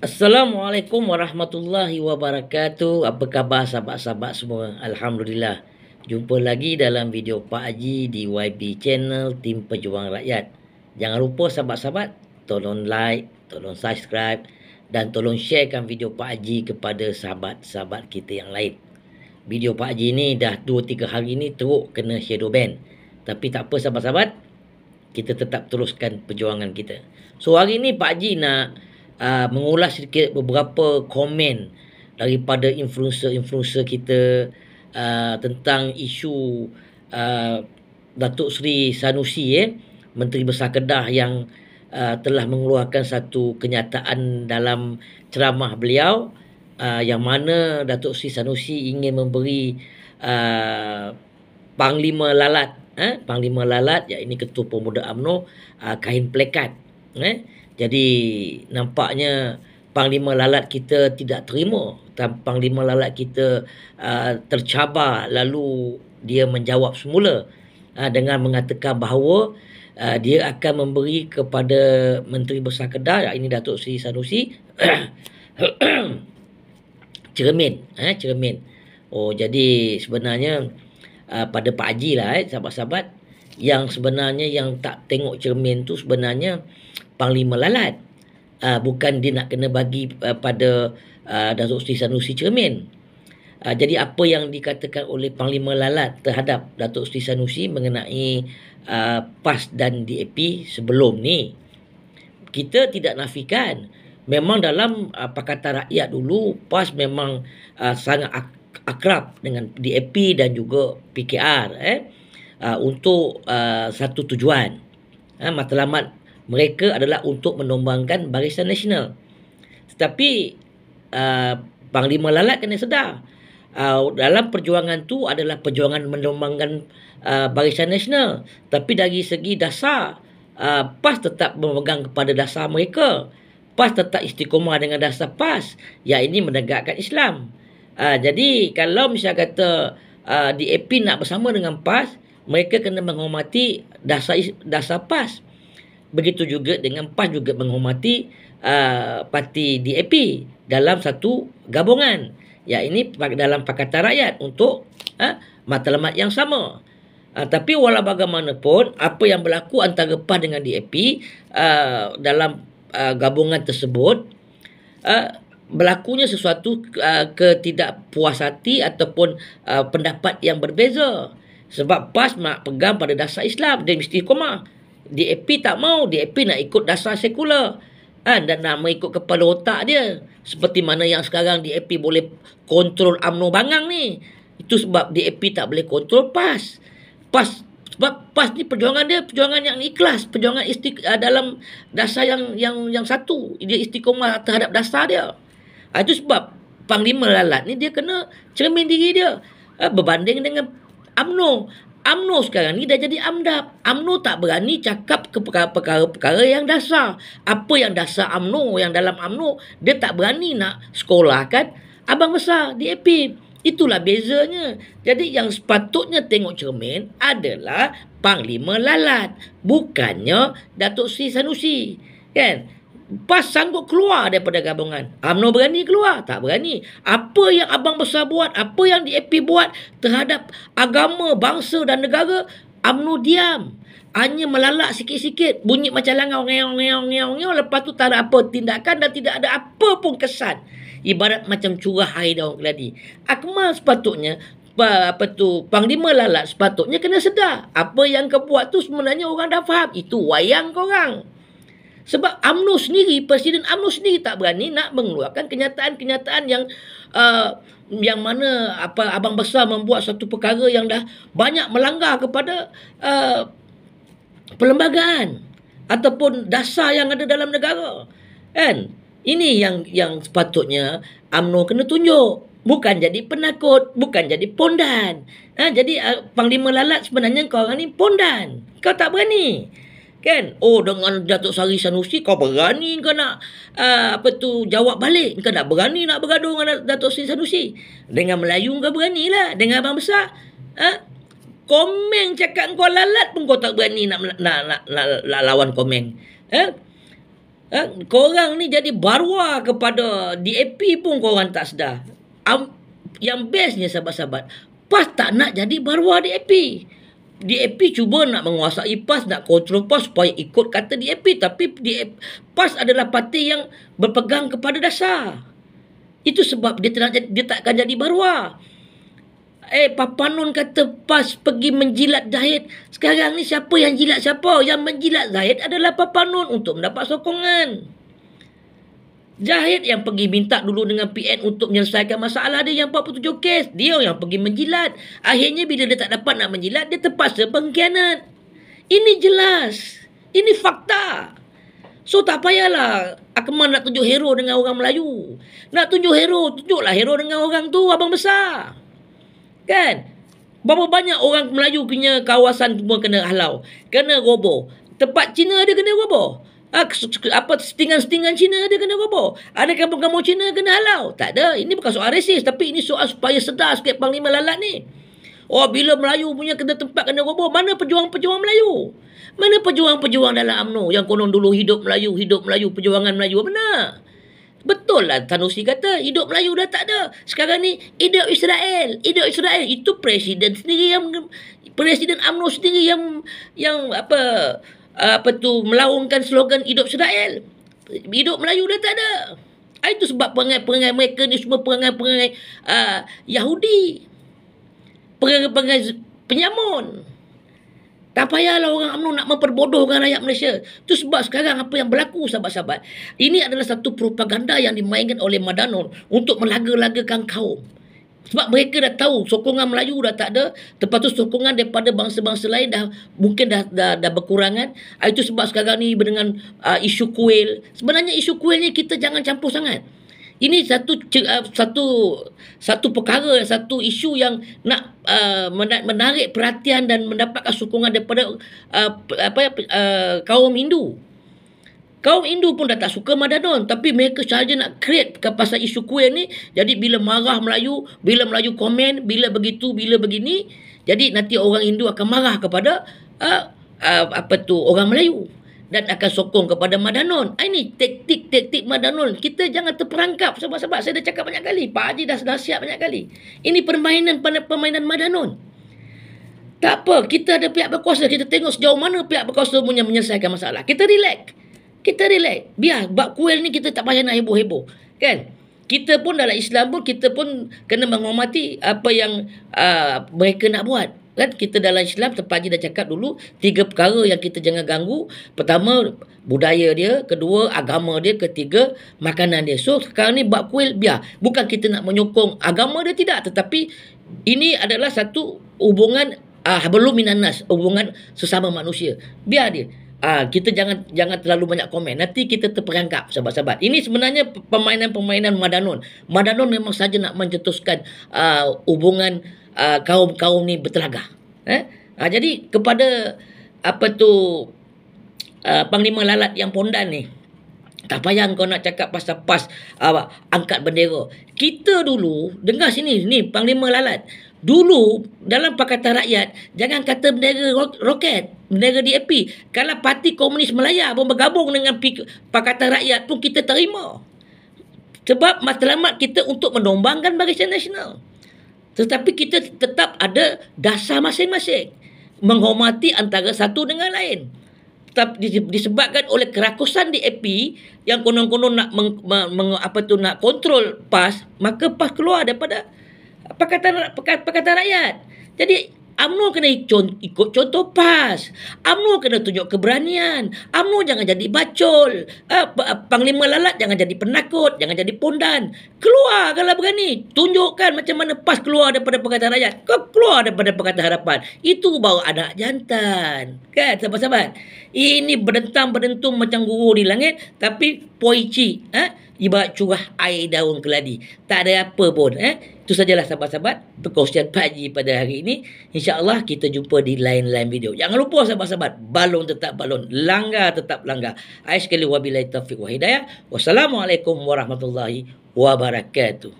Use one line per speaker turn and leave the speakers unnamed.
Assalamualaikum warahmatullahi wabarakatuh. Apa khabar sahabat-sahabat semua? Alhamdulillah. Jumpa lagi dalam video Pak Haji di YB Channel Tim Pejuang Rakyat. Jangan lupa sahabat-sahabat, tolong like, tolong subscribe dan tolong sharekan video Pak Haji kepada sahabat-sahabat kita yang lain. Video Pak Haji ni dah 2-3 hari ni teruk kena shadow ban. Tapi tak apa sahabat-sahabat, kita tetap teruskan perjuangan kita. So hari ni Pak Haji nak mengulas sedikit beberapa komen daripada influencer kita tentang isu Datuk Seri Sanusi Menteri Besar Kedah yang telah mengeluarkan satu kenyataan dalam ceramah beliau yang mana Datuk Seri Sanusi ingin memberi Panglima Lalat Panglima Lalat, iaitu Ketua Pemuda UMNO, kain plekat. Jadi nampaknya Panglima Lalat kita tidak terima. Panglima Lalat kita tercabar, lalu dia menjawab semula dengan mengatakan bahawa dia akan memberi kepada Menteri Besar Kedah, ini Datuk Seri Sanusi, cermin. Oh, jadi sebenarnya pada Pak Haji lah sahabat-sahabat, yang sebenarnya yang tak tengok cermin tu sebenarnya Panglima Lalat. Bukan dia nak kena bagi pada Datuk Seri Sanusi cermin. Jadi apa yang dikatakan oleh Panglima Lalat terhadap Datuk Seri Sanusi mengenai PAS dan DAP sebelum ni, kita tidak nafikan. Memang dalam Pakatan Rakyat dulu PAS memang sangat akrab dengan DAP dan juga PKR untuk satu tujuan. Matlamat mereka adalah untuk menumbangkan Barisan Nasional. Tetapi Panglima Lalat kena sedar, dalam perjuangan tu adalah perjuangan menumbangkan Barisan Nasional. Tapi dari segi dasar, PAS tetap memegang kepada dasar mereka. PAS tetap istiqomah dengan dasar PAS, iaitu menegakkan Islam. Jadi kalau misalnya kata DAP nak bersama dengan PAS, mereka kena menghormati dasar PAS. Begitu juga dengan PAS juga menghormati parti DAP dalam satu gabungan, iaitu dalam Pakatan Rakyat untuk matlamat yang sama. Tapi walau bagaimanapun, apa yang berlaku antara PAS dengan DAP dalam gabungan tersebut, berlakunya sesuatu ketidakpuashati ataupun pendapat yang berbeza. Sebab PAS nak pegang pada dasar Islam, dia mesti istiqomah. DAP tak mau, DAP nak ikut dasar sekular dan nak mengikut kepala otak dia. Seperti mana yang sekarang DAP boleh kontrol UMNO Bangang ni. Itu sebab DAP tak boleh kontrol PAS. Sebab PAS ni perjuangan dia perjuangan yang ikhlas, perjuangan dalam dasar yang satu. Dia istiqomah terhadap dasar dia. Itu sebab Panglima Lalat ni dia kena cermin diri dia berbanding dengan UMNO. UMNO sekarang ni dah jadi AMDAP. UMNO tak berani cakap ke perkara-perkara yang dasar. Apa yang dasar UMNO, yang dalam UMNO, dia tak berani nak sekolahkan abang besar DAP. Itulah bezanya. Jadi yang sepatutnya tengok cermin adalah Panglima Lalat, bukannya Datuk Seri Sanusi. Kan? PAS sanggup keluar daripada gabungan. UMNO berani keluar? Tak berani. Apa yang abang besar buat, apa yang DAP buat terhadap agama, bangsa dan negara, UMNO diam. Hanya melalak sikit-sikit, bunyi macam langau, ngeong, lepas tu tak ada apa tindakan dan tidak ada apa pun kesan. Ibarat macam curah air daun keladi. Akmal sepatutnya, Panglima Lalat sepatutnya kena sedar. Apa yang kau buat tu sebenarnya orang dah faham. Itu wayang korang. Sebab UMNO sendiri, Presiden UMNO sendiri tak berani nak mengeluarkan kenyataan-kenyataan yang mana abang besar membuat satu perkara yang dah banyak melanggar kepada perlembagaan ataupun dasar yang ada dalam negara. Kan? Ini yang sepatutnya UMNO kena tunjuk. Bukan jadi penakut, bukan jadi pondan. Jadi Panglima Lalat sebenarnya kau orang ni pondan. Kau tak berani. Kan? Oh, dengan Datuk Seri Sanusi kau berani kau nak jawab balik. Kau tak berani nak bergaduh dengan Datuk Seri Sanusi. Dengan Melayu kau beranilah, dengan abang besar. Komen cakap kau lalat pun kau tak berani nak lawan komen. Korang ni jadi barwa kepada DAP pun korang tak sedar. Yang bestnya sahabat-sahabat, PAS tak nak jadi barwa DAP. DAP cuba nak menguasai PAS, nak kontrol PAS supaya ikut kata DAP. Tapi PAS adalah parti yang berpegang kepada dasar. Itu sebab dia takkan jadi barwa. Papa Nun kata PAS pergi menjilat Zahid. Sekarang ni siapa yang jilat siapa? Yang menjilat Zahid adalah Papa Nun untuk mendapat sokongan. Zahid yang pergi minta dulu dengan PN untuk menyelesaikan masalah dia yang 47 kes. Dia yang pergi menjilat. Akhirnya bila dia tak dapat nak menjilat, dia terpaksa pengkhianat. Ini jelas. Ini fakta. So tak payahlah Akmal nak tunjuk hero dengan orang Melayu. Nak tunjuk hero, tunjuklah hero dengan orang tu abang besar. Kan? Berapa banyak orang Melayu punya kawasan semua kena halau. Kena roboh. Tempat Cina dia kena roboh. Setingan-setingan Cina dia kena roboh. Ada kampung-kampung Cina kena halau. Tak ada. Ini bukan soal resis. Tapi ini soal supaya sedar sikit Panglima Lalat ni. Bila Melayu punya kena tempat kena roboh. Mana pejuang-pejuang Melayu? Mana pejuang-pejuang dalam UMNO yang konon dulu hidup Melayu, perjuangan Melayu? Mana? Betul lah Sanusi kata hidup Melayu dah tak ada. Sekarang ni hidup Israel. Itu presiden sendiri Presiden UMNO sendiri yang melaungkan slogan hidup Israel. Hidup Melayu dah tak ada. Itu sebab perangai-perangai mereka ni semua perangai-perangai Yahudi. Perangai-perangai penyamun. Tak payahlah orang UMNO nak memperbodohkan rakyat Malaysia. Itu sebab sekarang apa yang berlaku sahabat-sahabat. Ini adalah satu propaganda yang dimainkan oleh Madanon untuk melaga-lagakan kaum. Sebab mereka dah tahu sokongan Melayu dah tak ada. Lepas tu sokongan daripada bangsa-bangsa lain mungkin dah berkurangan. Itu sebab sekarang ni dengan isu kuil. Sebenarnya isu kuil ni kita jangan campur sangat. Ini satu perkara, satu isu yang nak menarik perhatian dan mendapatkan sokongan daripada kaum Hindu. Kaum Hindu pun dah tak suka Madanon, tapi mereka sahaja nak create pasal isu kuil ni. Jadi bila marah Melayu, bila Melayu komen, bila begitu, bila begini, jadi nanti orang Hindu akan marah kepada orang Melayu. Dan akan sokong kepada Madanon. Ini taktik Madanon. Kita jangan terperangkap. Sebab saya dah cakap banyak kali. Pak Haji dah siap banyak kali. Ini permainan Madanon. Tak apa. Kita ada pihak berkuasa. Kita tengok sejauh mana pihak berkuasa punya menyelesaikan masalah. Kita relax. Biar bab kuil ni kita tak payah nak heboh-heboh. Kan? Kita pun dalam Islam pun, kita pun kena menghormati apa yang mereka nak buat. Kan kita dalam Islam, Haji dah cakap dulu 3 perkara yang kita jangan ganggu. Pertama, budaya dia. Kedua, agama dia. Ketiga, makanan dia. So sekarang ni bab kuil biar. Bukan kita nak menyokong agama dia, tidak. Tetapi ini adalah satu hubungan hablum minan nas, hubungan sesama manusia. Biar dia. Kita jangan terlalu banyak komen. Nanti kita terperangkap sahabat-sahabat. Ini sebenarnya permainan Madanon. Madanon memang saja nak mencetuskan hubungan kaum-kaum ni bertelaga. Jadi kepada Panglima Lalat yang pondan ni, tak payah kau nak cakap pasal PAS angkat bendera. Kita dulu, dengar sini ni Panglima Lalat. Dulu dalam Pakatan Rakyat jangan kata bendera roket, bendera DAP. Kalau Parti Komunis Melaya pun bergabung dengan Pakatan Rakyat pun kita terima. Sebab matlamat kita untuk menombangkan Barisan Nasional. Tetapi kita tetap ada dasar masing-masing. Menghormati antara satu dengan lain. Disebabkan oleh kerakusan DAP yang konon-konon nak nak kontrol PAS, maka PAS keluar daripada Pakatan Rakyat. Jadi UMNO kena ikut contoh PAS. UMNO kena tunjuk keberanian. UMNO jangan jadi bacol. Panglima Lalat jangan jadi penakut, jangan jadi pondan. Keluar kalau berani. Tunjukkan macam mana PAS keluar daripada Pakatan Rakyat. Kau keluar daripada Pakatan Harapan. Itu baru anak jantan. Kan sahabat-sahabat? Ini berdentang-berdentung macam guru di langit, tapi poici. Ibarat curah air daun keladi. Tak ada apa pun. Itu sajalah sahabat-sahabat perkongsian Pak Haji pada hari ini. InsyaAllah kita jumpa di lain-lain video. Jangan lupa sahabat-sahabat, balon tetap balon, langgar tetap langgar. Sekali wabillahi taufiq wa hidayah. Wassalamualaikum warahmatullahi wabarakatuh.